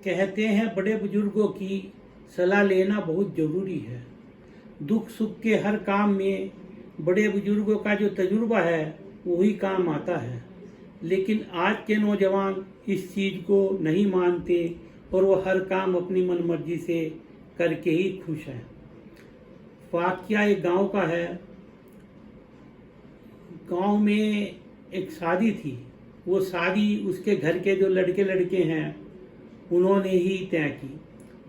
कहते हैं बड़े बुजुर्गों की सलाह लेना बहुत ज़रूरी है। दुख सुख के हर काम में बड़े बुजुर्गों का जो तजुर्बा है वही काम आता है। लेकिन आज के नौजवान इस चीज़ को नहीं मानते और वो हर काम अपनी मनमर्जी से करके ही खुश हैं। वाकया एक गांव का है। गांव में एक शादी थी। वो शादी उसके घर के जो लड़के लड़के हैं उन्होंने ही तय की।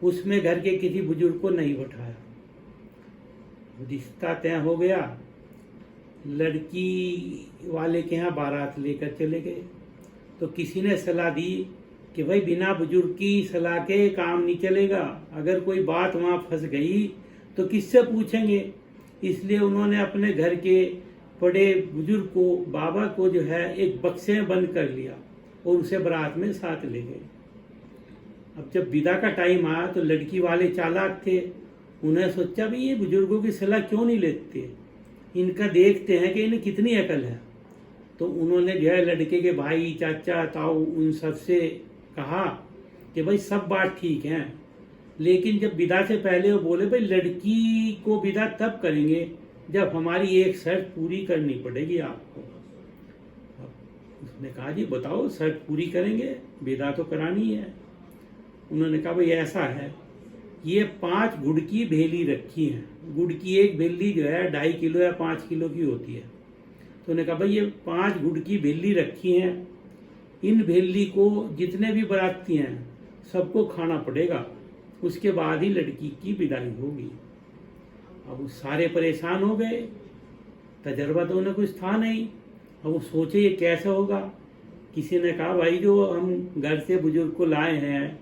उसमें घर के किसी बुजुर्ग को नहीं बैठाया। रिश्ता तय हो गया। लड़की वाले के यहाँ बारात लेकर चले गए तो किसी ने सलाह दी कि भाई बिना बुजुर्ग की सलाह के काम नहीं चलेगा। अगर कोई बात वहाँ फंस गई तो किससे पूछेंगे। इसलिए उन्होंने अपने घर के बड़े बुजुर्ग को, बाबा को जो है एक बक्से में बंद कर लिया और उसे बारात में साथ ले गए। अब जब विदा का टाइम आया तो लड़की वाले चालाक थे। उन्हें सोचा भी ये बुजुर्गों की सलाह क्यों नहीं लेते, इनका देखते हैं कि इन्हें कितनी अकल है। तो उन्होंने जो है लड़के के भाई, चाचा, ताऊ उन सब से कहा कि भाई सब बात ठीक है, लेकिन जब विदा से पहले वो बोले भाई लड़की को विदा तब करेंगे जब हमारी एक शर्त पूरी करनी पड़ेगी आपको। उसने कहा जी बताओ, शर्त पूरी करेंगे, विदा तो करानी है। उन्होंने कहा भाई ऐसा है, ये 5 गुड़ की भेली रखी है। गुड़ की एक भेली जो है 2.5 किलो या 5 किलो की होती है। तो उन्होंने कहा भाई ये 5 गुड़ की भेली रखी हैं, इन भेली को जितने भी बाराती हैं सबको खाना पड़ेगा, उसके बाद ही लड़की की विदाई होगी। अब वो सारे परेशान हो गए। तजर्बा तो उन्हें कुछ था नहीं। अब वो सोचे ये कैसे होगा। किसी ने कहा भाई जो हम घर से बुजुर्ग को लाए हैं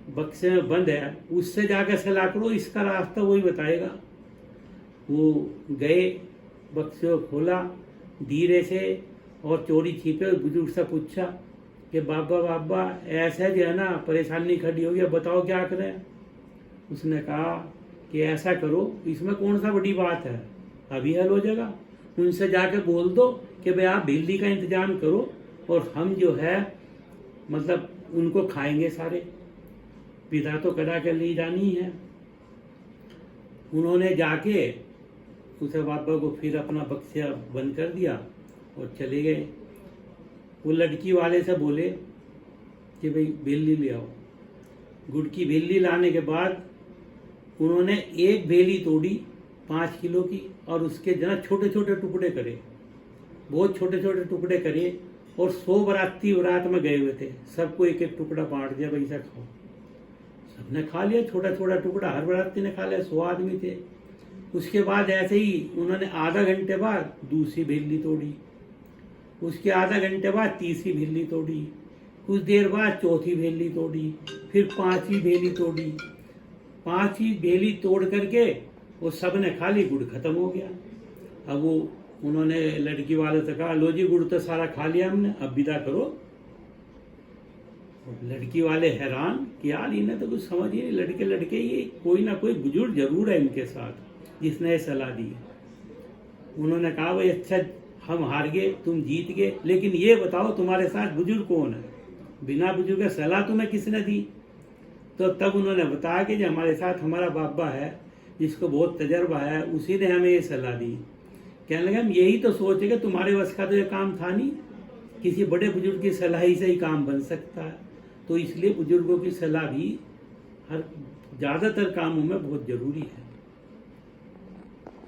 बक्से में बंद है, उससे जाकर सलाह करो, इसका रास्ता वही बताएगा। वो गए, बक्से को खोला धीरे से और चोरी छिपे बुजुर्ग से पूछा कि बाबा ऐसा जो है ना परेशानी खड़ी हो गई, बताओ क्या करें। उसने कहा कि ऐसा करो, इसमें कौन सा बड़ी बात है, अभी हल हो जाएगा। उनसे जाके बोल दो कि भाई आप भिल्ली का इंतजाम करो और हम जो है मतलब उनको खाएंगे सारे, विदा तो करा कर ली जानी है। उन्होंने जाके उसे बाबा को फिर अपना बक्सा बंद कर दिया और चले गए। वो लड़की वाले से बोले कि भाई भेली ले आओ। गुड़ की भेली लाने के बाद उन्होंने एक भेली तोड़ी 5 किलो की और उसके जना छोटे छोटे टुकड़े करे, बहुत छोटे छोटे टुकड़े करे और 100 बाराती बारात में गए हुए थे। सबको एक एक टुकड़ा बांट दिया, भाई ऐसा खाओ। सबने खा लिया छोटा छोटा टुकड़ा, हर बाराती ने खा लिया, 100 आदमी थे। उसके बाद ऐसे ही उन्होंने आधा घंटे बाद दूसरी भेली तोड़ी, उसके आधा घंटे बाद तीसरी भेली तोड़ी, कुछ देर बाद चौथी भेली तोड़ी, फिर 5वीं भेली तोड़ी। 5वीं भेली तोड़ करके वो सब ने खा ली, गुड़ खत्म हो गया। अब वो उन्होंने लड़की वाले से कहा लो जी गुड़ तो सारा खा लिया हमने, अब विदा करो। लड़की वाले हैरान कि यार इन्हें तो कुछ समझ ही नहीं, लड़के लड़के ये कोई ना कोई बुजुर्ग जरूर है इनके साथ जिसने ये सलाह दी। उन्होंने कहा भाई अच्छा हम हार गए, तुम जीत गए, लेकिन ये बताओ तुम्हारे साथ बुजुर्ग कौन है, बिना बुजुर्ग सलाह तुम्हें किसने दी। तो तब उन्होंने बताया कि जो हमारे साथ हमारा बाबा है जिसको बहुत तजर्बा है, उसी ने हमें ये सलाह दी। कहने लगे हम यही तो सोचे कि तुम्हारे बस का तो ये काम था नहीं, किसी बड़े बुजुर्ग की सलाह ही से ही काम बन सकता है। तो इसलिए बुजुर्गों की सलाह भी हर ज़्यादातर कामों में बहुत ज़रूरी है।